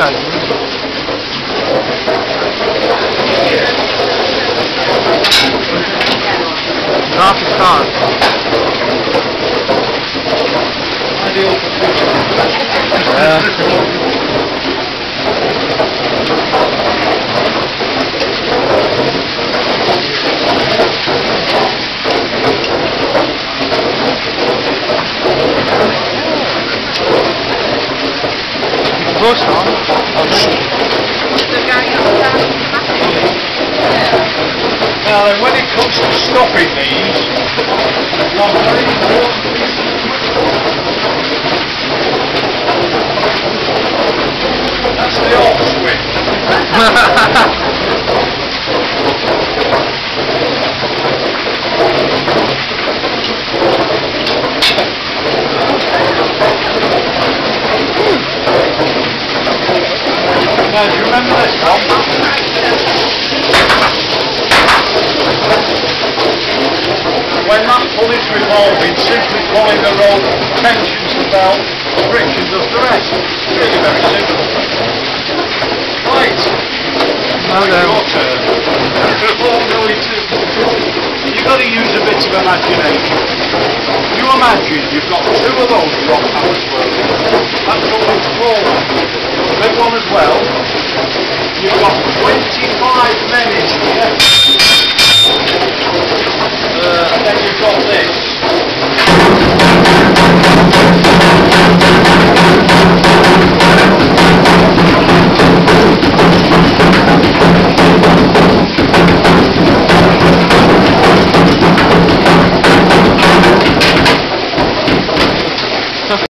Half his time. Ideal for fishing. Close on. Now then, when it comes to stopping these, one very important piece of equipment. That's the off switch. Now, do you remember this one? When that pulley's revolving, simply pulling the rope tensions the belt, friction does the rest. Really very simple. Right. Now your turn. You've got to use a bit of imagination. You imagine you've got two of those rock hammers working.